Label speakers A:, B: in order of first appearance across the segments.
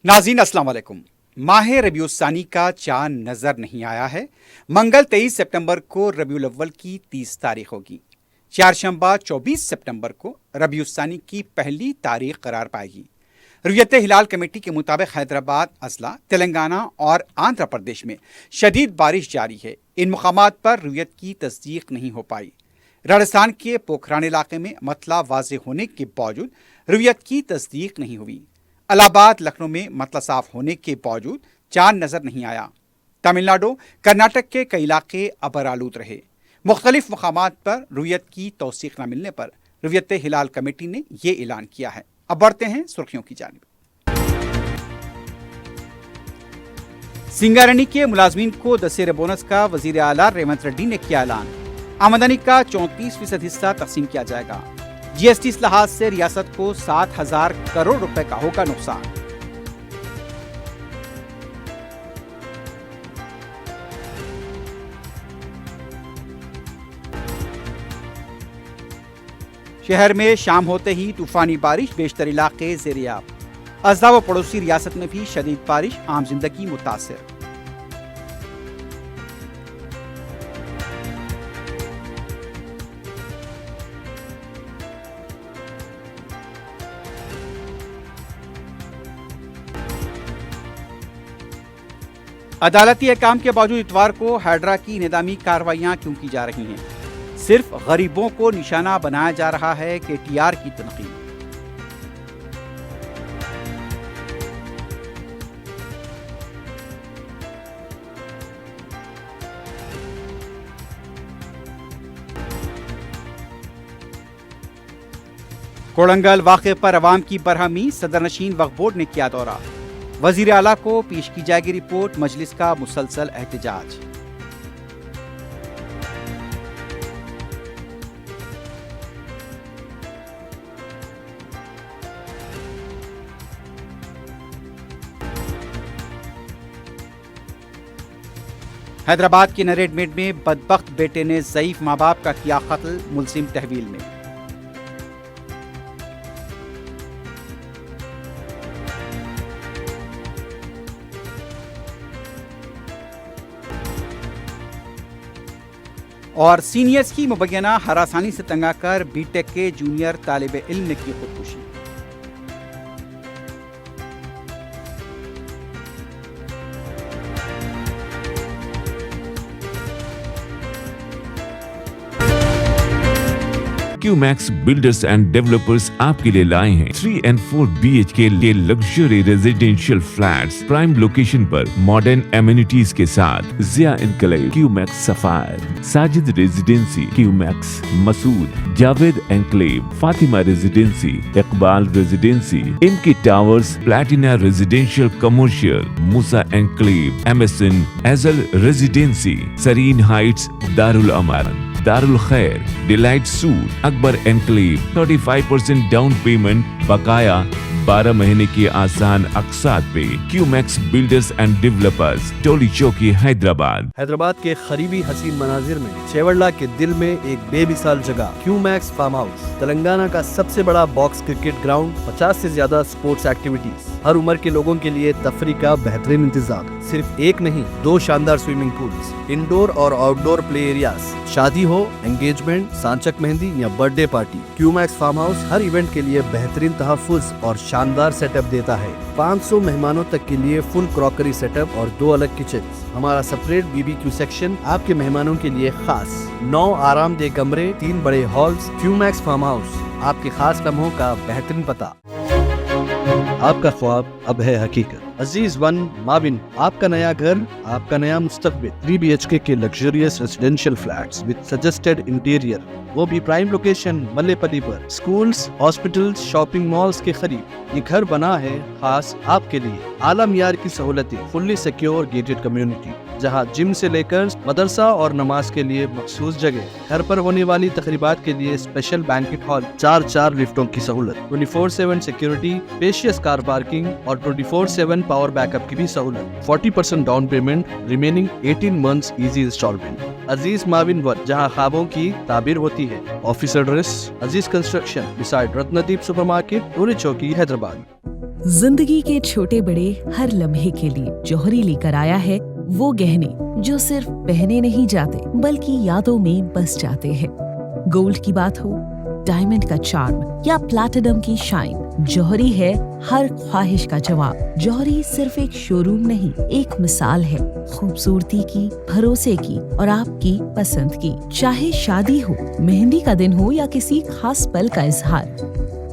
A: नाज़रीन अस्सलाम वालेकुम। माह रबीउल सानी का चांद नजर नहीं आया है। मंगल 23 सितंबर को रबीउल अव्वल की 30 तारीख होगी। चारशंबा 24 सितंबर को रबीउल सानी की पहली तारीख करार पाएगी। रुयत हिलाल कमेटी के मुताबिक हैदराबाद, अजला, तेलंगाना और आंध्र प्रदेश में शदीद बारिश जारी है। इन मुकामात पर रुयत की तस्दीक नहीं हो पाई। राजस्थान के पोखरान इलाके में मतला वाज़ेह होने के बावजूद रुयत की तस्दीक नहीं हुई। इलाहाबाद, लखनऊ में मतला साफ होने के बावजूद चांद नजर नहीं आया। तमिलनाडु, कर्नाटक के कई इलाके अबरालूद रहे। मुख्तलिफ मकामात पर रुयत की तौसीक न मिलने पर रुयत हिलाल कमेटी ने ये ऐलान किया है। अब बढ़ते हैं सुर्खियों की जानिब। सिंगारेड्डी के मुलाजमीन को दशहरे बोनस का वजीर आला रेवंत रेड्डी ने किया ऐलान। आमदनी का 34% हिस्सा तकसीम किया जाएगा। जीएसटी इस्लाहात से रियासत को 7,000 करोड़ रुपए का होगा नुकसान। शहर में शाम होते ही तूफानी बारिश, बेशतर इलाके ज़ेर-ए-आब। अज़ला व पड़ोसी रियासत में भी शदीद बारिश, आम जिंदगी मुतासिर। अदालती अहकाम के बावजूद इतवार को हैड्रा की निदामी कार्रवाइयां क्यों की जा रही हैं? सिर्फ गरीबों को निशाना बनाया जा रहा है कि टीआर की तनकीद। कोड़ंगल वाक़े पर अवाम की बरहमी, सदर नशीन वक्फ बोर्ड ने किया दौरा। वजीर आला को पेश की जाएगी रिपोर्ट, मजलिस का मुसलसल एहतजाज। हैदराबाद के नरेडमेट में बदबख्त बेटे ने ज़ईफ माँ बाप का किया कत्ल, मुलजिम तहवील में। और सीनियर्स की मुबैना हरासानी से तंग आकर बीटेक के जूनियर तालिब इल्म ने की खुदकुशी।
B: क्यूमैक्स बिल्डर्स एंड डेवलपर्स आपके लिए लाए हैं 3 and 4 BHK के luxury residential flats prime location पर मॉडर्न एमिनिटीज के साथ। जिया enclave, Qmax sapphire, Sajid residency, Qmax Masood, Javed enclave, Fatima residency, Iqbal residency, इमकी towers, platina residential commercial, Musa enclave, MSN एजल residency, Sareen heights, Darul Aman, Darul Khair, delight suite, Akbar enclave, 35% down payment, बकाया 12 महीने की आसान अक़सात पे। Qmax builders and developers, Toli Chowki, Hyderabad.
C: Hyderabad के करीबी हसीन मनाजिर में चेवड़ला के दिल में एक बेमिसाल जगह, क्यूमैक्स फार्म हाउस, तेलंगाना का सबसे बड़ा बॉक्स क्रिकेट ग्राउंड, 50 से ज्यादा स्पोर्ट्स एक्टिविटीज, हर उम्र के लोगों के लिए तफरी का बेहतरीन इंतजाम। सिर्फ एक नहीं, 2 शानदार स्विमिंग पूल्स, इंडोर और आउटडोर प्ले एरियाज। शादी हो, एंगेजमेंट, सांचक मेहंदी या birthday party, Qmax farm house हर इवेंट के लिए बेहतरीन तहफ़्फ़ुज़ और शानदार सेटअप देता है। 500 मेहमानों तक के लिए फुल क्रॉकरी सेटअप और 2 अलग किचन। हमारा सेपरेट BBQ सेक्शन आपके मेहमानों के लिए खास। 9 आरामदेह कमरे, 3 बड़े हॉल्स। क्यूमैक्स फार्म हाउस, आपके खास लम्हों का बेहतरीन पता। आपका ख्वाब अब है हकीकत। अजीज वन माबिन, आपका नया घर, आपका नया मुस्तकबिल। 3 BHK के luxurious residential flats with suggested interior, वो भी प्राइम लोकेशन मल्लेपल्ली पर। स्कूल्स, हॉस्पिटल्स, शॉपिंग मॉल्स के करीब ये घर बना है खास आपके लिए। आला मियार की सहूलतें, फुल्ली सिक्योर गेटेड कम्युनिटी, जहां जिम से लेकर मदरसा और नमाज के लिए मखसूस जगह। घर पर होने वाली तकरीबात के लिए स्पेशल बैंकेट हॉल, 4 लिफ्टों की सहूलत, 24/7 सिक्योरिटी, स्पेशियस कार पार्किंग और 24/7 पावर बैकअप की भी सहूलत, 40% down payment, remaining 18 months easy instalment. Aziz Mauvin one, जहां ख्वाबों की ताबीर होती है। Office address Aziz construction beside Ratnadeep supermarket, Tori Chowki, Hyderabad.
D: जिंदगी के छोटे बड़े हर लम्हे के लिए जौहरी लेकर आया है वो गहने जो सिर्फ पहने नहीं जाते बल्कि यादों में बस जाते हैं। गोल्ड की बात हो, डायमंड का चार्म या प्लैटिनम की शाइन, जौहरी है हर ख्वाहिश का जवाब। जौहरी सिर्फ एक शोरूम नहीं, एक मिसाल है खूबसूरती की, भरोसे की और आपकी पसंद की। चाहे शादी हो, मेहंदी का दिन हो या किसी खास पल का इजहार,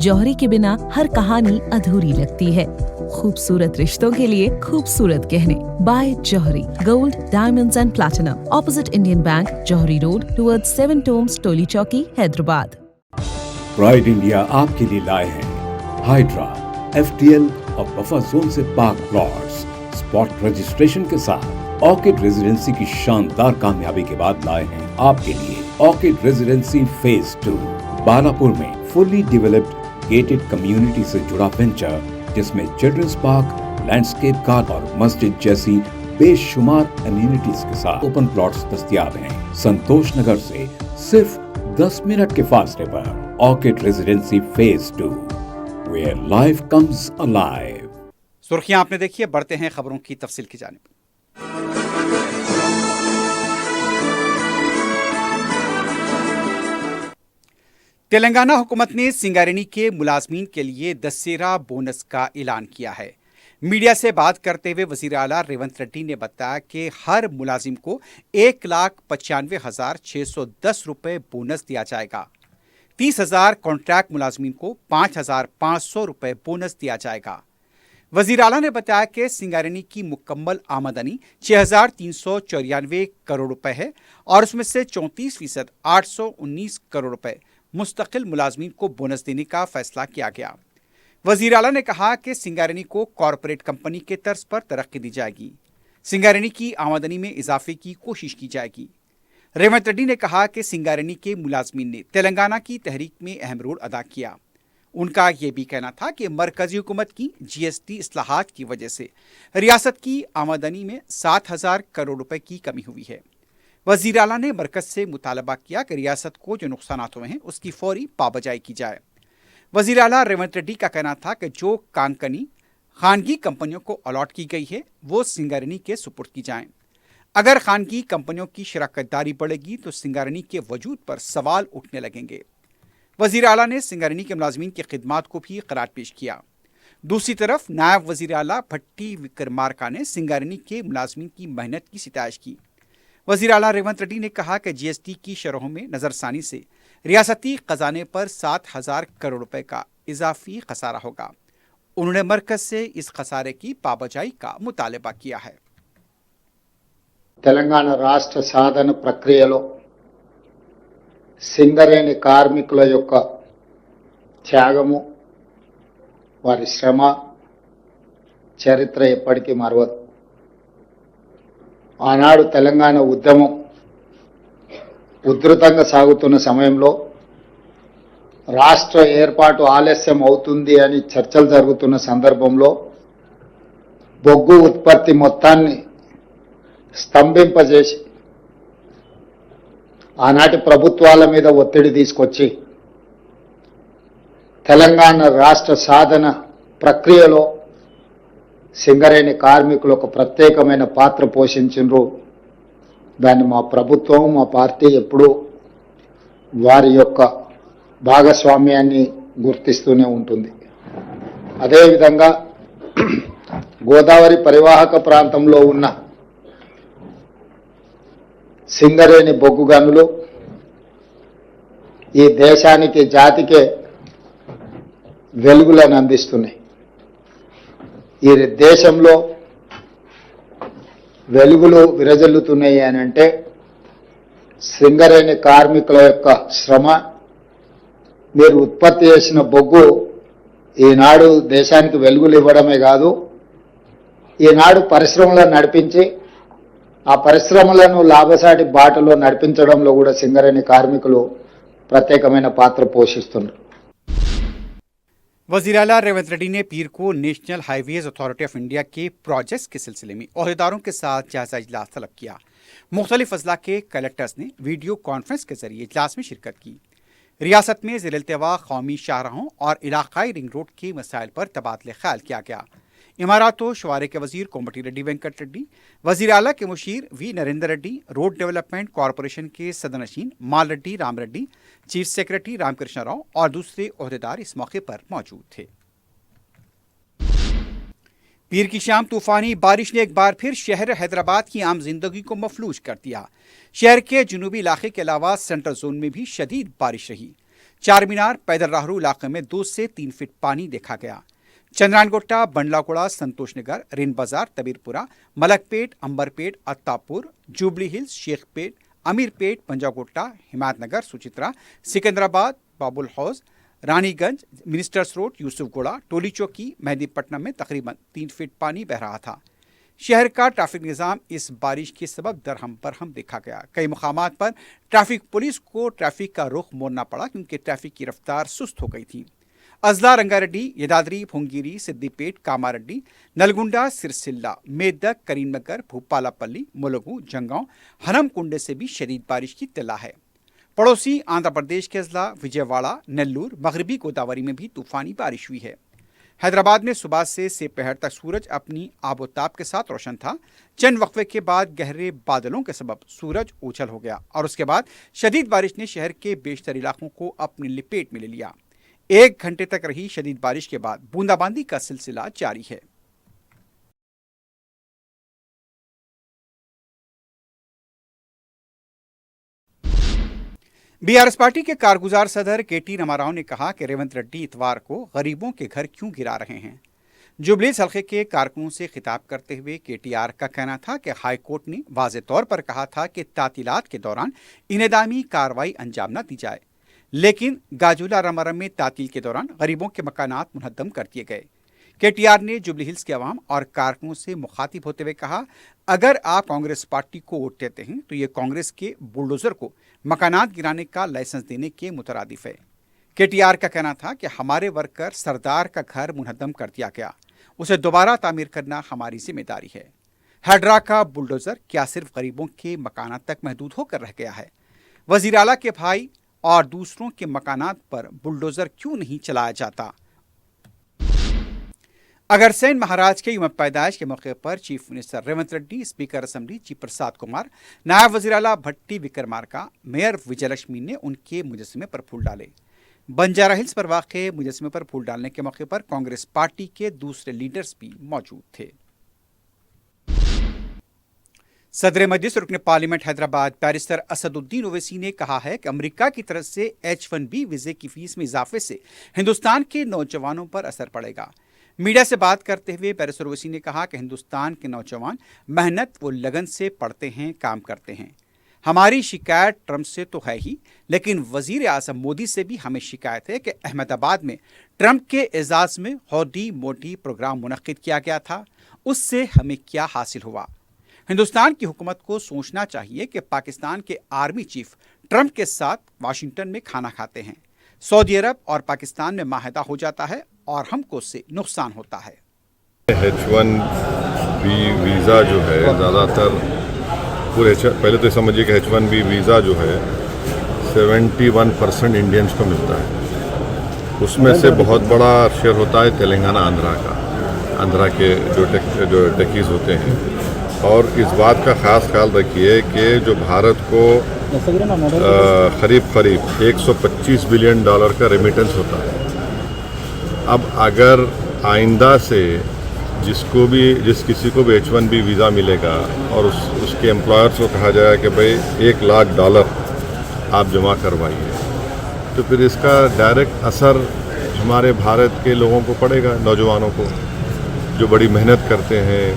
D: जौहरी के बिना हर कहानी अधूरी लगती है। खूबसूरत रिश्तों के लिए खूबसूरत गहने by Jauhari, gold, diamonds and platinum, opposite Indian bank, Jauhari road, towards 7 tombs, Toli Chowki, Hyderabad.
E: Pride India आपके लिए लाए हैं हाइड्रा, एफटीएल और बफर जोन से पाक प्लॉट्स स्पॉट रजिस्ट्रेशन के साथ। ऑर्किड रेजिडेंसी की शानदार कामयाबी के बाद लाए हैं आपके लिए ऑर्किड रेजिडेंसी फेज 2 बालापुर में फुल्ली डेवलप्ड गेटेड कम्युनिटी से जुड़ा वेंचर, जिसमें चिल्ड्रंस पार्क, लैंडस्केप गार्डन और मस्जिद जैसी बेशुमार एम्यूनिटीज के साथ ओपन प्लॉट्स दस्तयाब हैं। संतोष नगर से सिर्फ 10 मिनट के फासले पर Orchid Residency phase 2, where life comes alive.
A: सुर्खियां आपने देखी है, बढ़ते हैं खबरों की तफसील की जानिब। तेलंगाना हुकूमत ने सिंगारेनी के मुलाजमीन के लिए दशहरा बोनस का ऐलान किया है। मीडिया से बात करते हुए वजीर आला रेवंत रेड्डी ने बताया कि हर मुलाजिम को 1,95,610 रुपये बोनस दिया जाएगा। 30,000 कॉन्ट्रैक्ट मुलाजमीन को 5,500 रुपये बोनस दिया जाएगा। वजीर आला ने बताया कि सिंगारेनी की मुकम्मल आमदनी 6,394 करोड़ रुपए है और उसमें से 34% 819 करोड़ रुपए मुस्तकिल मुलाजमीन को बोनस देने का फैसला किया गया। वजीर आला ने कहा कि सिंगारेनी को कॉरपोरेट कंपनी के तर्ज पर तरक्की दी जाएगी। सिंगारेनी की आमदनी में इजाफे की कोशिश की जाएगी। रेवंत रेड्डी ने कहा कि सिंगारेनी के मुलाजमीन ने तेलंगाना की तहरीक में अहम रोल अदा किया। उनका यह भी कहना था कि मरकजी हुकूमत की GST इस्लाहात की वजह से रियासत की आमदनी में 7,000 करोड़ रुपए की कमी हुई है। वजीर आला ने मरकज से मुतालबा किया कि रियासत को जो नुकसानात हुए हैं उसकी फौरी पाबजाई की जाए। वजीर आला रेवंत रेड्डी का कहना था कि जो कांकनी खानगी कंपनियों को अलॉट की गई है वो सिंगारेनी के सुपुर्द की जाएं। अगर खानगी कंपनियों की शराकतदारी बढ़ेगी तो सिंगारेनी के वजूद पर सवाल उठने लगेंगे। वजीर आला ने सिंगारेनी के मुलाजमीन की खिदमात को भी करार पेश किया। दूसरी तरफ नायब वजीर आला भट्टी विक्रमार्का ने सिंगारेनी के मुलाजमीन की मेहनत की सिताइश की। वजीर आला रेवंत रेड्डी ने कहा कि GST की शरहों में नजरसानी से रियासती खजाने पर 7,000 करोड़ रुपए का इजाफी खसारा होगा। उन्होंने मरकज से इस खसारे की पाबजाई का मुतालबा किया है।
F: తెలంగాణ రాష్ట్ర సాధన ప్రక్రియలో సింగరేణి కార్మికుల యొక్క త్యాగము, వారి శ్రమ చరిత్ర ఎప్పటికీ మరవదు. ఆనాడు తెలంగాణ ఉద్యమం ఉధృతంగా సాగుతున్న సమయంలో రాష్ట్ర ఏర్పాటు ఆలస్యం అవుతుంది అని చర్చలు జరుగుతున్న సందర్భంలో బొగ్గు ఉత్పత్తి మొత్తాన్ని స్తంభింపజేసి ఆనాటి ప్రభుత్వాల మీద ఒత్తిడి తీసుకొచ్చి తెలంగాణ రాష్ట్ర సాధన ప్రక్రియలో సింగరేణి కార్మికులు ఒక ప్రత్యేకమైన పాత్ర పోషించారు. దాన్ని మా ప్రభుత్వం, మా పార్టీ ఎప్పుడూ వారి యొక్క భాగస్వామ్యాన్ని గుర్తిస్తూనే ఉంటుంది. అదేవిధంగా గోదావరి పరివాహక ప్రాంతంలో ఉన్న సింగరేణి బొగ్గు గనులు ఈ దేశానికి, జాతికే వెలుగులను అందిస్తున్నాయి. ఈ దేశంలో వెలుగులు విరజల్లుతున్నాయి అని అంటే సింగరేణి కార్మికుల యొక్క శ్రమ, మీరు ఉత్పత్తి చేసిన బొగ్గు ఈనాడు దేశానికి వెలుగులు ఇవ్వడమే కాదు, ఈనాడు పరిశ్రమలను నడిపించి ఆ పరిశ్రమలను లాభసాటి బాటలో నడిపించడంలో కూడా సింగరేణి కార్మికులు ప్రత్యేకమైన పాత్ర పోషిస్తున్నారు.
A: वज़ीर आला रेवंत रेड्डी ने पीर को national highways authority of India के प्रोजेक्ट्स के सिलसिले में ओहदेदारों के साथ जायजा इजलास तलब किया। मुख्तलिफ अजला के कलेक्टर्स ने वीडियो कॉन्फ्रेंस के जरिए इजलास में शिरकत की। रियासत में ज़ेर-ए-इल्तिवा कौमी शाहराहों और इलाकाई रिंग रोड के मसाइल पर तबादले ख्याल किया गया। इमारात व शवारे के वजीर कोमटी रेड्डी वेंकट रेड्डी, वजीर आला के मुशीर V Narendra Reddy, road development corporation के सदनशीन माल रेड्डी राम रेड्डी, चीफ सेक्रेटरी रामकृष्ण राव और दूसरे ओहदेदार इस मौके पर मौजूद थे। पीर की शाम तूफानी बारिश ने एक बार फिर शहर हैदराबाद की आम जिंदगी को मफलूज कर दिया। शहर के जुनूबी इलाके के अलावा सेंट्रल जोन में भी शदीद बारिश रही। चार मीनार पैदल राहरू इलाके में 2 से 3 फीट पानी देखा गया। चंद्रानगोट्टा, बंडलागोड़ा, संतोष नगर, रिन बाजार, तबीरपुरा, मलकपेट, अंबरपेट, अत्तापुर, जुबली हिल्स, शेखपेट, अमीरपेट, पंजागोट्टा, हिमायतनगर, सुचित्रा, सिकंदराबाद, बाबुल हौज, रानीगंज, मिनिस्टर्स रोड, यूसुफगोड़ा, टोली चौकी, मेहदीपट्टनम में तकरीबन 3 फीट पानी बह रहा था। शहर का ट्रैफिक निज़ाम इस बारिश के सबब दरहम बरहम देखा गया। कई मुकामात पर ट्रैफिक पुलिस को ट्रैफिक का रुख मोड़ना पड़ा क्योंकि ट्रैफिक की रफ्तार सुस्त हो गई थी। अजला, रंगारेड्डी, यदाद्री, भुंगीरी, सिद्दीपेट, कामारेड्डी, नलगुंडा, सिरसिल्ला, मेदक, करीमनगर, भूपालापल्ली, मुलुगु, जंगांव, हनमकुंडे से भी शदीद बारिश की इत्तला है। पड़ोसी आंध्र प्रदेश के अजला विजयवाड़ा, नेल्लूर, मगरबी गोदावरी में भी तूफानी बारिश हुई है। हैदराबाद में सुबह से पहर तक सूरज अपनी आबोताब के साथ रोशन था। चंद वक्फे के बाद गहरे बादलों के सबब सूरज ओझल हो गया और उसके बाद शदीद बारिश ने शहर के बेशतर इलाकों को अपनी लपेट में ले लिया। 1 घंटे तक रही शदीद बारिश के बाद बूंदाबांदी का सिलसिला जारी है। बीआरएस पार्टी के कारगुजार सदर केटी रामाराव ने कहा कि रेवंत रेड्डी इतवार को गरीबों के घर क्यों गिरा रहे हैं। जुबलीस हल्के के कारकुनों से खिताब करते हुए केटीआर का कहना था कि हाई कोर्ट ने वाज़े तौर पर कहा था कि तातीलात के दौरान इनेदामी कार्रवाई अंजाम न दी जाए, लेकिन गाजुला रमरम में तातील के दौरान गरीबों के मकानात मुनहद्दम कर दिए गए। केटीआर ने जुबली हिल्स के अवाम और कारकुनों से मुखातिब होते हुए कहा, अगर आप कांग्रेस पार्टी को वोट देते हैं तो ये कांग्रेस के बुलडोजर को मकानात गिराने का लाइसेंस देने के मुतरादिफ है। केटीआर का कहना था कि हमारे वर्कर सरदार का घर मुनहद्दम कर दिया गया, उसे दोबारा तामीर करना हमारी जिम्मेदारी है। हैड्रा का बुलडोजर क्या सिर्फ गरीबों के मकानात तक महदूद होकर रह गया है? वजीर आला के भाई और दूसरों के मकानात पर बुलडोजर क्यों नहीं चलाया जाता? अगरसैन महाराज के यौम पैदाइश के मौके पर chief minister Revanth Reddy, speaker assembly G Prasad Kumar, नायब वजीर आला भट्टी विक्रमार्का, मेयर विजयलक्ष्मी ने उनके मुजस्समे पर फूल डाले। बंजारा हिल्स पर वाक़े मुजस्समे पर फूल डालने के मौके पर कांग्रेस पार्टी के दूसरे लीडर्स भी मौजूद थे। सदर मजलिस रुकन पार्लियामेंट हैदराबाद बैरिस्टर असदुद्दीन ओवैसी ने कहा है कि अमेरिका की तरफ से H-1B वीज़े की फीस में इजाफे से हिंदुस्तान के नौजवानों पर असर पड़ेगा। मीडिया से बात करते हुए बैरिस्टर ओवैसी ने कहा कि हिंदुस्तान के नौजवान मेहनत व लगन से पढ़ते हैं, काम करते हैं। हमारी शिकायत ट्रंप से तो है ही, लेकिन वजीर आज़म मोदी से भी हमें शिकायत है कि अहमदाबाद में ट्रंप के एजाज़ में हौडी मोडी प्रोग्राम मुनक्किद किया गया था, उससे हमें क्या हासिल हुआ। हिंदुस्तान की हुकूमत को सोचना चाहिए कि पाकिस्तान के आर्मी चीफ ट्रंप के साथ वाशिंगटन में खाना खाते हैं, सऊदी अरब और पाकिस्तान में माहिदा हो जाता है और हमको उससे नुकसान होता है।
G: H-1B वीज़ा जो है ज़्यादातर पूरे पहले तो समझिए कि H-1B वीज़ा जो है 71% इंडियंस को मिलता है। उसमें से बहुत बड़ा शेयर होता है तेलंगाना आंध्रा के जो टेकीज़ होते हैं। और इस बात का ख़ास ख्याल रखिए कि जो भारत को करीब 125 बिलियन डॉलर का रेमिटेंस होता है। अब अगर आइंदा से जिस किसी को भी H-1B वीज़ा मिलेगा और उसके एम्प्लॉयर्स को कहा जाएगा कि भाई $1 लाख आप जमा करवाइए, तो फिर इसका डायरेक्ट असर हमारे भारत के लोगों को पड़ेगा, नौजवानों को जो बड़ी मेहनत करते हैं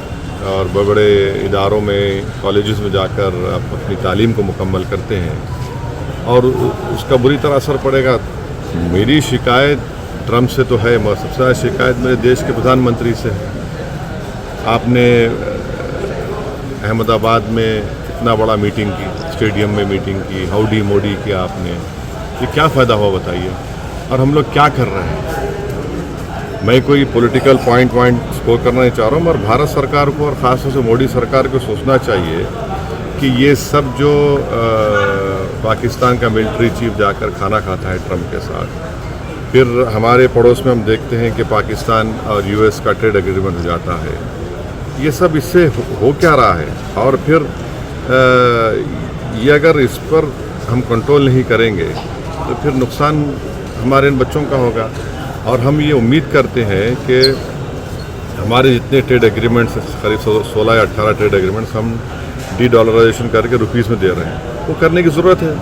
G: और बड़े इदारों में कॉलेजेस में जाकर अपनी तालीम को मुकम्मल करते हैं और उसका बुरी तरह असर पड़ेगा। मेरी शिकायत ट्रंप से तो है, मगर सबसे ज़्यादा शिकायत मेरे देश के प्रधानमंत्री से है। आपने अहमदाबाद में इतना बड़ा मीटिंग की, स्टेडियम में मीटिंग की, हाउडी मोडी किया आपने, ये क्या फ़ायदा हुआ बताइए? और हम लोग क्या कर रहे हैं? मैं कोई पॉलिटिकल पॉइंट स्कोर करना नहीं चाह रहा हूँ, मगर भारत सरकार को और ख़ासतौर से मोदी सरकार को सोचना चाहिए कि ये सब जो पाकिस्तान का मिलिट्री चीफ जाकर खाना खाता है ट्रम्प के साथ, फिर हमारे पड़ोस में हम देखते हैं कि पाकिस्तान और यूएस का ट्रेड एग्रीमेंट हो जाता है, ये सब इससे हो क्या रहा है, और फिर ये अगर इस पर हम कंट्रोल नहीं करेंगे तो फिर नुकसान हमारे इन बच्चों का होगा। और हम ये उम्मीद करते हैं कि हमारे जितने ट्रेड एग्रीमेंट्स, करीब 16 या 18 ट्रेड एग्रीमेंट्स हम डी-डॉलराइजेशन करके रुपीस में दे रहे हैं, वो करने की ज़रूरत है,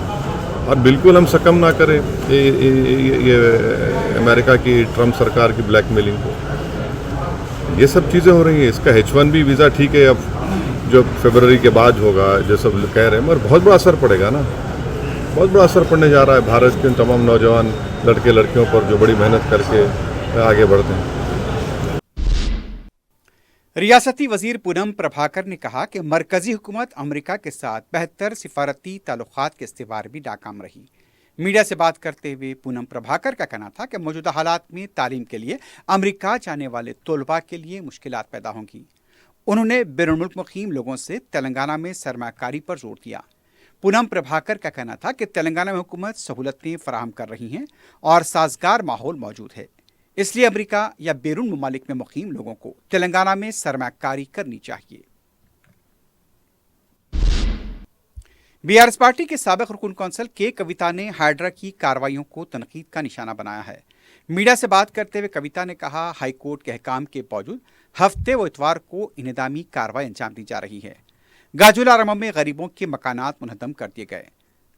G: और बिल्कुल हम सकम ना करें ये अमेरिका की ट्रम्प सरकार की ब्लैकमेलिंग को। ये सब चीज़ें हो रही हैं। इसका H1B वीज़ा ठीक है, अब जो फरवरी के बाद होगा जो सब कह रहे हैं, मगर बहुत बड़ा असर पड़ेगा ना, बहुत बड़ा असर पड़ने जा रहा है भारत के तमाम नौजवान लड़के लड़कियों पर जो बड़ी मेहनत करके आगे बढ़ते हैं।
A: रियासती वजीर पूनम प्रभाकर ने कहा कि मरकजी हुकूमत अमेरिका के साथ बेहतर सिफारती ताल्लुकात के इस्तेमाल भी नाकाम रही। मीडिया से बात करते हुए पूनम प्रभाकर का कहना था कि मौजूदा हालात में तालीम के लिए अमेरिका जाने वाले तलबा के लिए मुश्किलात पैदा होंगी। उन्होंने बैरून मुल्क मुकीम लोगों से तेलंगाना में सरमाकारी पर जोर दिया। पूनम प्रभाकर का कहना था कि तेलंगाना में हुकूमत सहूलतें फराहम कर रही हैं और साजगार माहौल मौजूद है, इसलिए अमेरिका या बैरून ममालिक में मुकीम लोगों को तेलंगाना में सरमाकारी करनी चाहिए। बीआरएस पार्टी के साबिक रुकन कौंसल के कविता ने हाइड्रा की कार्रवाइयों को तनकीद का निशाना बनाया है। मीडिया से बात करते हुए कविता ने कहा, हाईकोर्ट के अहकाम के बावजूद हफ्ते व इतवार को इनेदामी कार्रवाई अंजाम दी जा रही है। गाजुला रमम में गरीबों के मकानात मुनहदम कर दिए गए।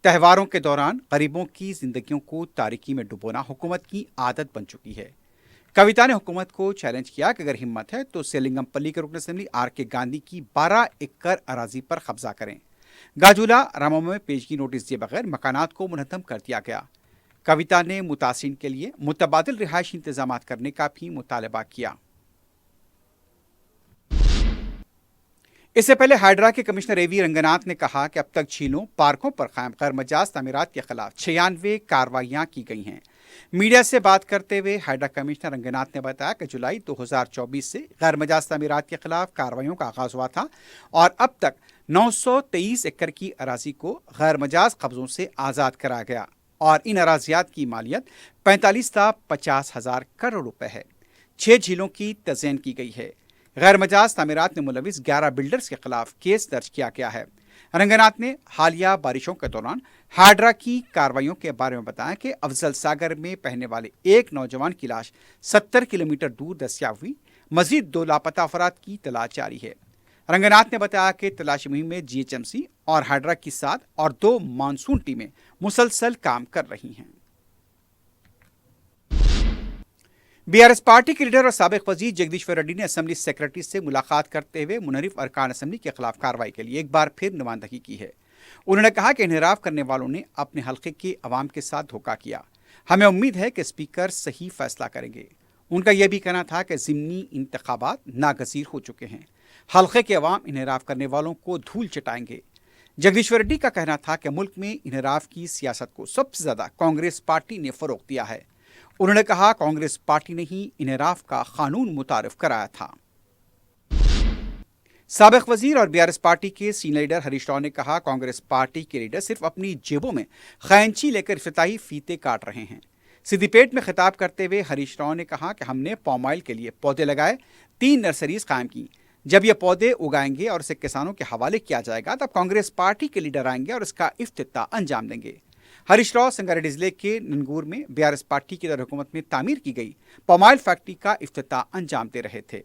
A: त्यौहारों के दौरान गरीबों की जिंदगियों को तारीकी में डुबोना हुकूमत की आदत बन चुकी है। कविता ने हुकूमत को चैलेंज किया कि अगर हिम्मत है तो सेलिंगमपल्ली के रुकन असेंबली R.K. गांधी की 12 एकड़ अराजी पर कब्जा करें। गाजुला रमम में पेशगी नोटिस दिए बगैर मकानात को मुनहदम कर दिया गया। कविता ने मुतासिन के लिए मुतबादिल रिहायशी इंतजाम करने का भी मुतालबा किया। इससे पहले हाइड्रा के कमिश्नर एवी रंगनाथ ने कहा कि अब तक झीलों, पार्कों पर कायम गैर मजाज तामीरात के खिलाफ 96 कार्रवाइयां की गई हैं। मीडिया से बात करते हुए हाइड्रा कमिश्नर रंगनाथ ने बताया कि जुलाई 2024 से गैर मजाज तामीरात के खिलाफ कार्रवाइयों का आगाज हुआ था और अब तक 923 एकड़ की अराजी को गैर मजाज कब्जों से आज़ाद कराया गया और इन अराजियात की मालियत 45,50,000 करोड़ रुपए है। 6 झीलों की तज़यीन की गई है। गैर मजाज तामीरात में मुलविस 11 बिल्डर्स के खिलाफ केस दर्ज किया गया है। रंगनाथ ने हालिया बारिशों के दौरान हाइड्रा की कार्रवाइयों के बारे में बताया कि अफजल सागर में बहने वाले एक नौजवान की लाश 70 किलोमीटर दूर दस्तियाब हुई। मजीद 2 लापता अफराद की तलाश जारी है। रंगनाथ ने बताया कि तलाशी मुहिम में GHMC और हाइड्रा की 7 और 2 मानसून टीमें मुसलसल काम कर रही हैं। बीआरएस पार्टी के लीडर और साबिक वजीर जगदीश्वर रेड्डी ने असेंबली सेक्रेटरी से मुलाकात करते हुए मुनहरिफ अरकान असेंबली के खिलाफ कार्रवाई के लिए एक बार फिर नुमाइंदगी की है। उन्होंने कहा कि इन्हिराफ करने वालों ने अपने हल्के के अवाम के साथ धोखा किया। हमें उम्मीद है कि स्पीकर सही फैसला करेंगे। उनका यह भी कहना था कि ज़िमनी इंतखाबात नागज़ीर हो चुके हैं। हल्के के अवाम इन्हिराफ करने वालों को धूल चटाएंगे। जगदीश्वर रेड्डी का कहना था कि मुल्क में इन्हिराफ की सियासत को सबसे ज़्यादा कांग्रेस पार्टी ने फ़रोग़ दिया है। उन्होंने कहा कांग्रेस पार्टी ने ही इन्हिराफ का कानून मुतारिफ कराया था। साबिक वजीर और बीआरएस पार्टी के सीनियर लीडर हरीश राव ने कहा कांग्रेस पार्टी के लीडर सिर्फ अपनी जेबों में खैंची लेकर इफ्तिताही फीते काट रहे हैं। सिद्दीपेट में खिताब करते हुए हरीश राव ने कहा कि हमने पाम ऑयल के लिए पौधे लगाए, 3 नर्सरीज कायम की। जब ये पौधे उगाएंगे और इसे किसानों के हवाले किया जाएगा तब कांग्रेस पार्टी के लीडर आएंगे और इसका इफ्तिताह अंजाम देंगे। हरीश राव संगारेड्डी जिले के नंगूर में बीआरएस पार्टी की दर हुकूमत में तामीर की गई पाम ऑयल फैक्ट्री का इफ्तिताह अंजाम दे रहे थे।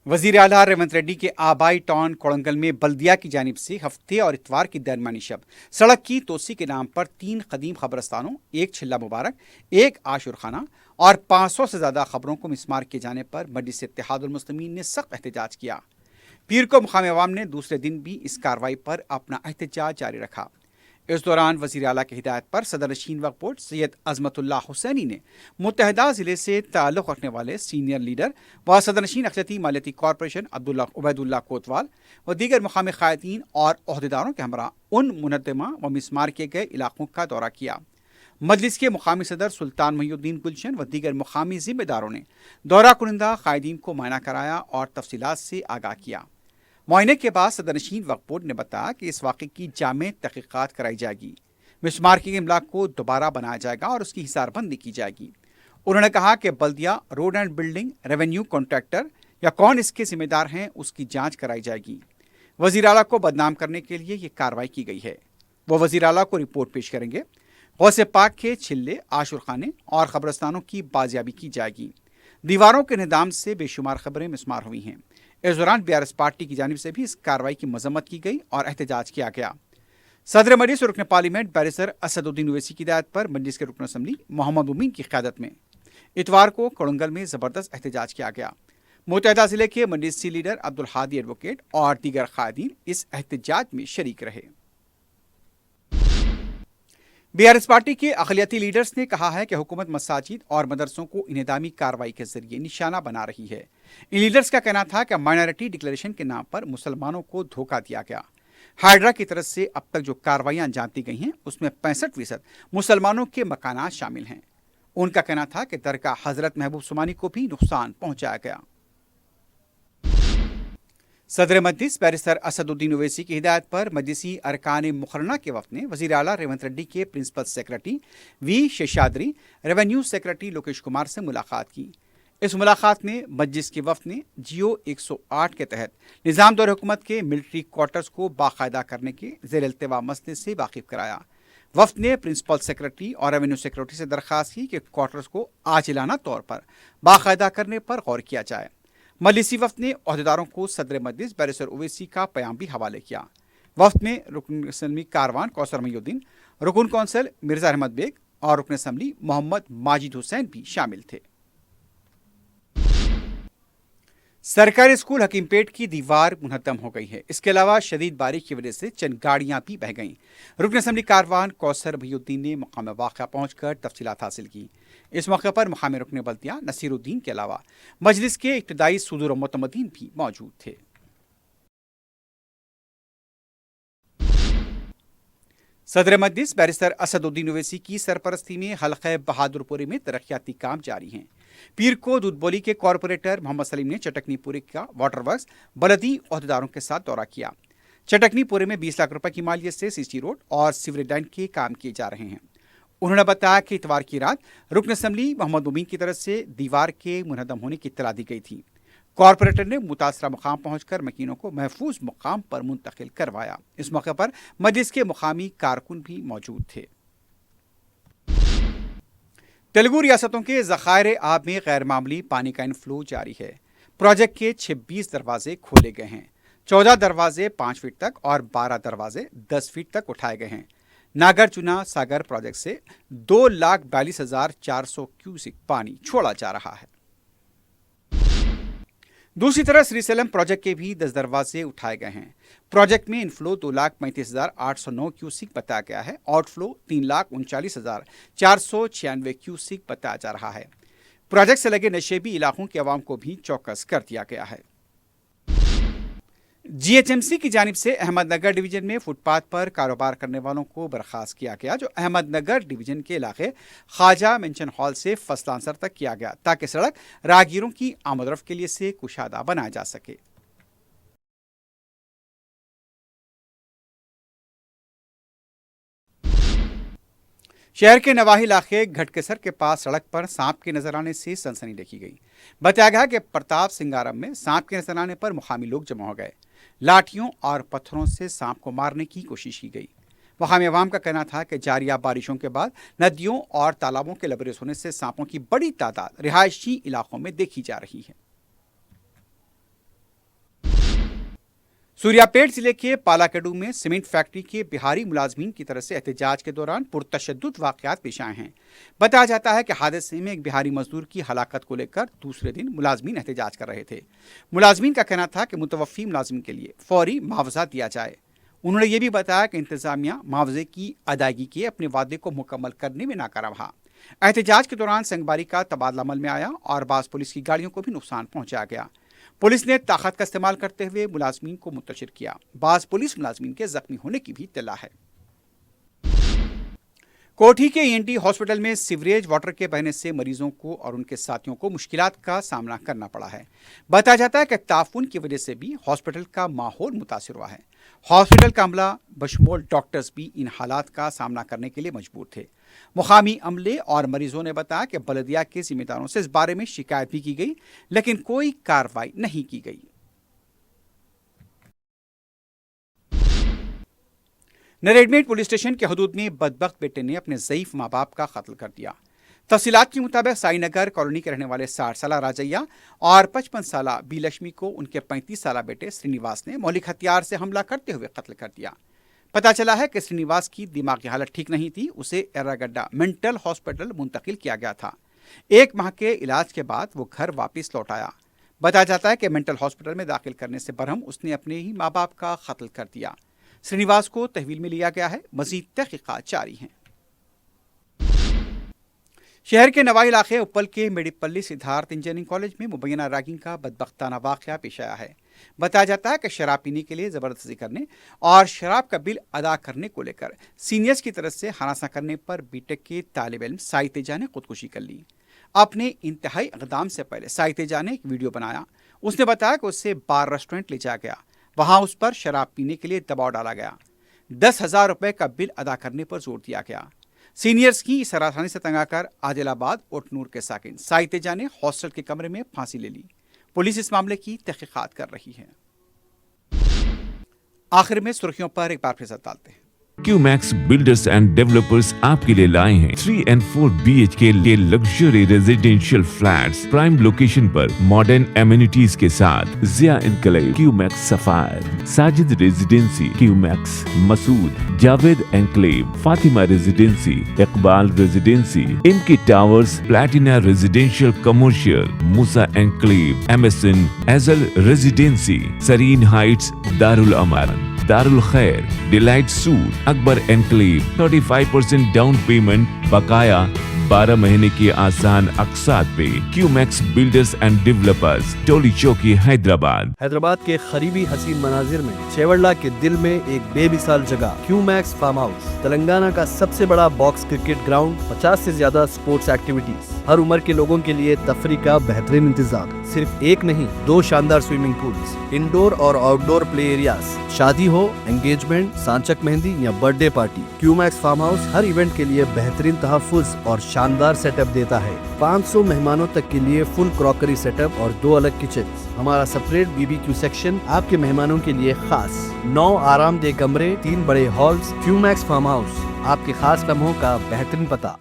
A: वजीर आला रेवंत रेड्डी के आबाई टाउन कोड़ंगल में बल्दिया की जानिब से हफ्ते और इतवार की दरमियानी शब सड़क की तोसी के नाम पर 3 कदीम खबरस्तानों, 1 छिल्ला मुबारक, 1 आशुर खाना और 500 से ज़्यादा खबरों को मिसमार किए जाने पर मजलिस इत्तेहादुल मुस्लिमीन ने सख्त एहतजाज किया। पीर को मुकामी अवाम ने दूसरे दिन भी इस कार्रवाई पर अपना एहतजाज जारी रखा। इस दौरान वज़ीर आला की हिदायत पर सदर नशीन वक्फ बोर्ड सैयद अज़मतुल्लाह हुसैनी ने मुत्तहदा ज़िले से ताल्लुक़ रखने वाले सीनियर लीडर व सदर नशीन अक़लियती मालियाती कॉरपोरेशन उबैदुल्लाह कोतवाल व दीगर मुक़ामी क़ायदीन और अहदेदारों के हमरा उन मुनज़्ज़मा व मिसमार किए गए इलाक़ों का दौरा किया। मजलिस के मुकामी सदर सुल्तान मुहीउद्दीन गुलशन व दीगर मुकामी जिम्मेदारों ने दौरा कुनिंदा कायदीन को मुआयना कराया और तफसीलात से आगाह किया। मुआयने के बाद सदरनशीन वक्फ बोर्ड ने बताया कि इस वाक़े की जामे तहक़ीक़ात कराई जाएगी, मिसमार के इमलाक को दोबारा बनाया जाएगा और उसकी हिसारबंदी की जाएगी। उन्होंने कहा कि बल्दिया, road and building, revenue contractor या कौन इसके जिम्मेदार हैं उसकी जांच कराई जाएगी। वज़ीर आला को बदनाम करने के लिए ये कार्रवाई की गई है। वो वज़ीर आला को रिपोर्ट पेश करेंगे। गौसे पाक के छिल्ले, आशुरखाने और कब्रस्तानों की बाजियाबी की जाएगी। दीवारों के निदाम से बेशुमार खबरें मिसमार हुई हैं। इस दौरान BRS पार्टी की जानिब से भी इस कार्रवाई की मजम्मत की गई और एहतजाज किया गया। सदर मजलिस और रुकन पार्लियामेंट बैरिस्टर असदुद्दीन ओवैसी की हिदायत पर मजलिस के रुकन असम्बली मोहम्मद मुमीन की क़यादत में इतवार को कोड़ंगल में ज़बरदस्त एहतजाज किया गया। मुत्तहदा ज़िले के मजलिसी लीडर अब्दुल हादी एडवोकेट और दीगर क़ायदीन इस एहतजाज में शरीक रहे। BRS पार्टी के अक़लियती लीडर्स ने कहा है कि हुकूमत मसाजिद और मदरसों को इन्हदामी कार्रवाई के जरिए निशाना बना रही है। इन लीडर्स का कहना था कि माइनॉरिटी डिक्लेरेशन के नाम पर मुसलमानों को धोखा दिया गया। हाइड्रा की तरफ से अब तक जो कार्रवाइयां अंजाम दी गई हैं उसमें 65% मुसलमानों के मकानात शामिल हैं। उनका कहना था कि दरगाह हजरत महबूब सुमानी को भी नुकसान पहुंचाया गया। सदर मजलिस बैरिस्टर असदुद्दीन ओवैसी की हिदायत पर मजलिसी अरकान मुकर्रना के वफ़द ने वज़ीर आला रेवंत रेड्डी के principal secretary V Seshadri, revenue secretary Lokesh Kumar से मुलाकात की। इस मुलाकात में मजलिस के वफ़द ने जियो 108 के तहत निज़ाम दौर हुकूमत के मिलिट्री क्वार्टर्स को बाकायदा करने के ज़ेर इल्तिवा मसले से वाकिफ़ कराया। वफ़द ने प्रिंसिपल सेक्रेटरी और रेवेन्यू सेक्रेटरी से दरख्वास्त की कि क्वार्टर्स को आजिलाना तौर पर बाकायदा करने पर गौर किया जाए। मजलिसी वफ़द ने अहदेदारों को सदर मजलिस बैरिस्टर ओवैसी का प्याम भी हवाले किया। वफ़द में रुकन असम्बली कारवान कौसर मुहीउद्दीन, रुकन कौंसल मिर्ज़ा अहमद बेग और रुकन असम्बली मोहम्मद माजिद हुसैन भी शामिल थे। सरकारी स्कूल हकीमपेट की दीवार मुनहदम हो गई है। इसके अलावा शदीद बारिश की वजह से चंद गाड़ियां भी बह गईं। रुकन असम्बली कारवान कौसर मुहीउद्दीन ने मकाम वाक़या पहुंचकर तफसीलात हासिल की। इस मौके पर मकामी रुकन बल्दिया नसीरुद्दीन के अलावा मजलिस के इब्तदाई सदूर और मुतमदीन भी मौजूद थे। सदर मजलिस बैरिस्टर असदुद्दीन ओवैसी की सरपरस्ती में हल्क़े बहादुरपुरी में तरक्याती काम जारी हैं। पीर को दूधबोली के कॉरपोरेटर मोहम्मद सलीम ने चटकनीपुरी का वाटर वर्क्स बलदी अहदेदारों के साथ दौरा किया। चटकनीपुरी में 20 लाख रुपए की मालियत से सीसी रोड और सीवरेज लाइन के काम किए जा रहे हैं। उन्होंने बताया कि इतवार की रात रुकन असम्बली मोहम्मद मुमीन की तरफ से दीवार के मुनहदम होने की इत्तला दी गई थी। कॉरपोरेटर ने मुतासरा मुकाम पहुंचकर मकीनों को महफूज मुकाम पर मुंतकिल करवाया। इस मौके पर मजलिस के मुकामी कारकुन भी मौजूद थे। तेलुगु रियासतों के ज़खायर आब में गैर मामूली पानी का इनफ्लो जारी है। प्रोजेक्ट के 26 दरवाजे खोले गए हैं। 14 दरवाजे 5 फीट तक और 12 दरवाजे 10 फीट तक उठाए गए हैं। नागार्जुना सागर प्रोजेक्ट से 2,42,400 क्यूसिक पानी छोड़ा जा रहा है। दूसरी तरफ श्रीसेलम प्रोजेक्ट के भी 10 दरवाजे उठाए गए हैं। प्रोजेक्ट में इनफ्लो 2,35,809 क्यूसिक बताया गया है। आउटफ्लो 3,39,496 क्यूसिक बताया जा रहा है। प्रोजेक्ट से लगे नशेबी इलाकों के अवाम को भी चौकस कर दिया गया है। GHMC की जानिब से अहमदनगर डिवीजन में फुटपाथ पर कारोबार करने वालों को बर्खास्त किया गया, जो अहमदनगर डिवीजन के इलाके ख्वाजा मेंशन हॉल से फसलांसर तक किया गया, ताकि सड़क राहगीरों की आमदरफ के लिए से कुशादा बनाया जा सके। शहर के नवाही इलाके घटकेसर के पास सड़क पर सांप के नजर आने से सनसनी देखी गई। बताया गया कि प्रताप सिंगारम में सांप के नजर आने पर मुकामी लोग जमा हो गए। लाठियों और पत्थरों से सांप को मारने की कोशिश की गई। मुकामी अवाम का कहना था कि जारिया बारिशों के बाद नदियों और तालाबों के लबरेज होने से सांपों की बड़ी तादाद रिहायशी इलाकों में देखी जा रही है। सूर्यापेट जिले के पालाकड़ू में सीमेंट फैक्ट्री के बिहारी मुलाजमीन की तरफ से एहतजाज के दौरान पुरतशद्दुद वाक़यात पेश आए हैं। बताया जाता है कि हादसे में एक बिहारी मजदूर की हलाकत को लेकर दूसरे दिन मुलाजमीन एहतजाज कर रहे थे। मुलाजमीन का कहना था कि मुतवफ़ी मुलाजमीन के लिए फौरी मुआवजा दिया जाए। उन्होंने ये भी बताया कि इंतजामिया मुआवजे की अदायगी के अपने वादे को मुकम्मल करने में नाकाम रहा। एहतजाज के दौरान संगबारी का तबादला अमल में आया और बाज़ पुलिस की गाड़ियों को भी नुकसान पहुंचाया गया। पुलिस ने ताकत का इस्तेमाल करते हुए मुलाजमीन को मुंतशिर किया। बाज़ पुलिस मुलाजमीन के जख्मी होने की भी इत्तला है। कोठी के ईएनटी हॉस्पिटल में सीवरेज वाटर के बहने से मरीजों को और उनके साथियों को मुश्किलात का सामना करना पड़ा है। बताया जाता है कि ताफून की वजह से भी हॉस्पिटल का माहौल मुतासिर हुआ है। हॉस्पिटल का अमला बशमूल डॉक्टर्स भी इन हालात का सामना करने के लिए मजबूर थे। मुकामी अमले और मरीजों ने बताया कि बल्दिया के जिम्मेदारों से इस बारे में शिकायत भी की गई, लेकिन कोई कार्रवाई नहीं की गई। नरेडमेट पुलिस स्टेशन के हदूद में बदबख्त बेटे ने अपने ज़ईफ माँ बाप का कत्ल कर दिया। तफसीलात के मुताबिक साईनगर कॉलोनी के रहने वाले 60 साला राजैया और 55 साला बी लक्ष्मी को उनके 35 साला बेटे श्रीनिवास ने मौलिक हथियार से हमला करते हुए कत्ल कर दिया। पता चला है कि श्रीनिवास की दिमागी हालत ठीक नहीं थी, उसे एर्रागड्डा मेंटल हॉस्पिटल मुंतकिल किया गया था। 1 माह के इलाज के बाद वो घर वापस लौट आया। बताया जाता है कि मेंटल हॉस्पिटल में दाखिल करने से बरहम उसने अपने ही माँ बाप का कत्ल कर दिया। श्रीनिवास को तहवील में लिया गया है, मजीद तहकीकात जारी हैं। शहर के नवाई इलाके उप्पल के मेडिपल्ली सिद्धार्थ इंजीनियरिंग कॉलेज में मुबैना रैगिंग का बदबख्ताना वाक़या पेश आया है। बताया जाता है कि शराब पीने के लिए ज़बरदस्ती करने और शराब का बिल अदा करने को लेकर सीनियर्स की तरफ से हरासा करने पर बीटेक के तालिब इल्म साई तेजा ने खुदकुशी कर ली। अपने इंतहाई इक़दाम से पहले साई तेजा ने एक वीडियो बनाया। उसने बताया कि उससे बार रेस्टोरेंट ले जाया गया, वहां उस पर शराब पीने के लिए दबाव डाला गया। 10,000 रुपए का बिल अदा करने पर जोर दिया गया। सीनियर्स की इस हरासानी से तंग आकर आदिलाबाद ओटनूर के साकिन साई तेजा ने हॉस्टल के कमरे में फांसी ले ली। पुलिस इस मामले की तहकीकात कर रही है। आखिर में सुर्खियों पर एक बार फिर से डालते हैं।
B: क्यूमैक्स बिल्डर्स एंड डेवलपर्स आपके लिए लाए हैं 3 and 4 BHK के luxury residential flats prime location पर मॉडर्न एमिनिटीज के साथ जिया enclave, Qmax sapphire, Sajid residency, Qmax Masood, Javed enclave, Fatima residency, Iqbal residency, इनकी towers, platina residential commercial, Musa enclave, MSN एजल residency, Sareen heights, Darul Aman, Darul Khair, delight suite, Akbar enclave, 35% down payment, बकाया 12 महीने की आसान अकसात पे। Qmax builders and developers, Toli Chowki,
C: Hyderabad के करीबी हसीन मनाजिर में चेवड़ला के दिल में एक बेमिसाल जगह क्यूमैक्स फार्म हाउस, तेलंगाना का सबसे बड़ा बॉक्स क्रिकेट ग्राउंड, 50 से ज्यादा स्पोर्ट्स एक्टिविटीज, हर उम्र के लोगों के लिए तफरी का बेहतरीन इंतजाम। सिर्फ एक नहीं, 2 शानदार स्विमिंग पूल्स, इंडोर और आउटडोर प्ले एरियाज, शादी हो, एंगेजमेंट, सांचक मेहंदी या birthday party, Qmax farm house हर इवेंट के लिए बेहतरीन तहफ्फुज़ और शानदार सेटअप देता है। 500 मेहमानों तक के लिए फुल क्रॉकरी सेटअप और 2 अलग किचन। हमारा सेपरेट BBQ सेक्शन आपके मेहमानों के लिए खास। 9 आरामदेह कमरे, 3 बड़े हॉल्स। क्यूमैक्स फार्म हाउस, आपके खास लम्हों का बेहतरीन पता।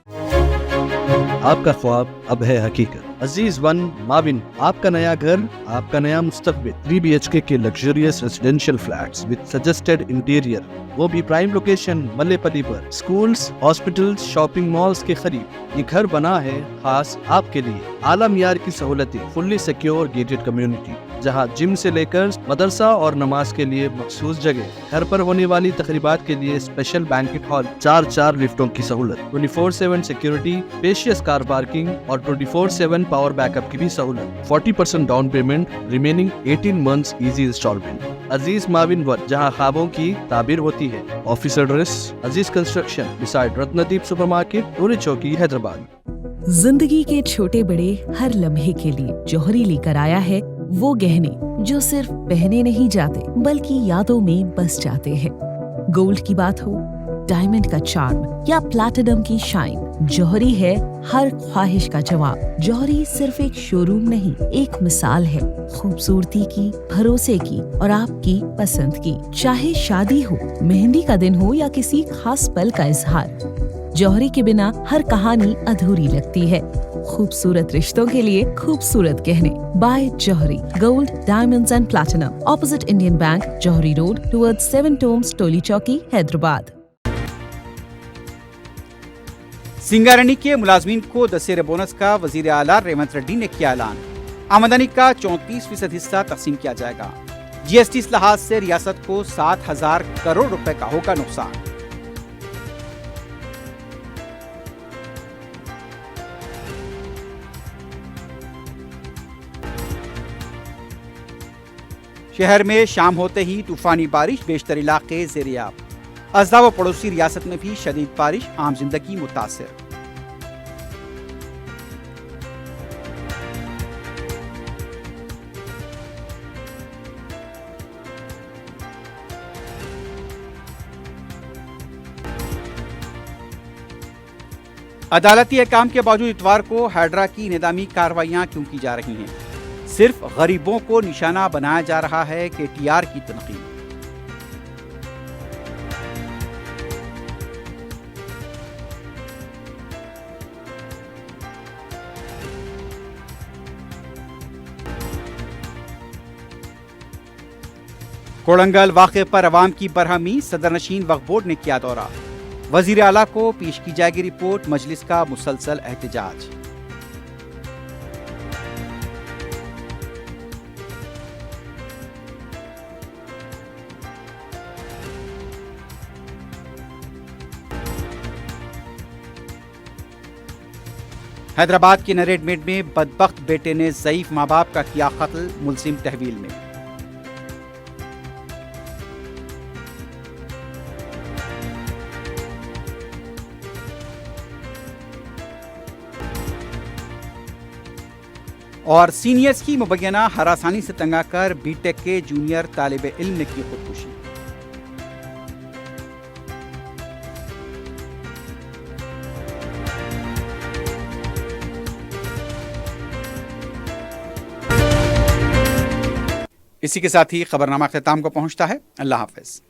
C: आपका ख्वाब अब है हकीकत। अजीज वन माविन, आपका नया घर, आपका नया मुस्तकबिल। 3 BHK के luxurious residential flats with suggested interior, वो भी प्राइम लोकेशन मल्लेपल्ली पर। स्कूल्स, हॉस्पिटल्स, शॉपिंग मॉल्स के करीब ये घर बना है खास आपके लिए। आला मियार की सहूलतें, फुल्ली सिक्योर गेटेड कम्युनिटी, जहां जिम से लेकर मदरसा और नमाज के लिए मखसूस जगह। घर पर होने वाली तकरीबात के लिए स्पेशल बैंकेट हॉल, 4 लिफ्टों की सहूलत, 24/7 सिक्योरिटी, स्पेशियस कार पार्किंग और 24/7 पावर बैकअप की भी सहूलत। 40% down payment, remaining 18 months easy instalment. Aziz Mauvin one, जहां ख्वाबों की ताबीर होती है। Office address Aziz construction beside Ratnadeep supermarket, Toli Chowki, Hyderabad.
D: जिंदगी के छोटे बड़े हर लम्हे के लिए जौहरी लेकर आया है वो गहने जो सिर्फ पहने नहीं जाते बल्कि यादों में बस जाते हैं। गोल्ड की बात हो, डायमंड का चार्म या प्लैटिनम की शाइन, जौहरी है हर ख्वाहिश का जवाब। जौहरी सिर्फ एक शोरूम नहीं, एक मिसाल है खूबसूरती की, भरोसे की और आपकी पसंद की। चाहे शादी हो, मेहंदी का दिन हो या किसी खास पल का इजहार, जौहरी के बिना हर कहानी अधूरी लगती है। खूबसूरत रिश्तों के लिए खूबसूरत गहने by Jauhari, gold, diamonds and platinum, opposite Indian bank, Jauhari road, towards 7 tombs, Toli Chowki, Hyderabad.
A: सिंगारेड्डी के मुलाजमीन को दशहरे बोनस का वजीर आला रेवंत रेड्डी ने किया ऐलान। आमदनी का 34% हिस्सा तकसीम किया जाएगा। GST इस्लाहात से रियासत को 7,000 करोड़ रुपए का होगा नुकसान। शहर में शाम होते ही तूफानी बारिश, बेशतर इलाके ज़ेर-ए-आब। अजदा व पड़ोसी रियासत में भी शदीद बारिश, आम जिंदगी मुतासिर। अदालती अहकाम के बावजूद इतवार को हाइड्रा की निदामी कार्रवाइयां क्यों की जा रही हैं? सिर्फ गरीबों को निशाना बनाया जा रहा है कि टीआर की तनकीद। कोड़ंगल वाक़े पर अवाम की बरहमी, सदरनशीन वक्फ बोर्ड ने किया दौरा। वजीर आला को पेश की जाएगी रिपोर्ट, मजलिस का मुसलसल एहतजाज। हैदराबाद के नरेडमेड में बदबख्त बेटे ने ज़ईफ माँ बाप का किया कत्ल, मुलजिम तहवील में। और सीनियर्स की मुबैना हरासानी से तंग आकर बीटेक के जूनियर तालिब इल्म ने की खुदकुशी। इसी के साथ ही खबरनामा अख्ताम को पहुंचता है। अल्लाह हाफिज।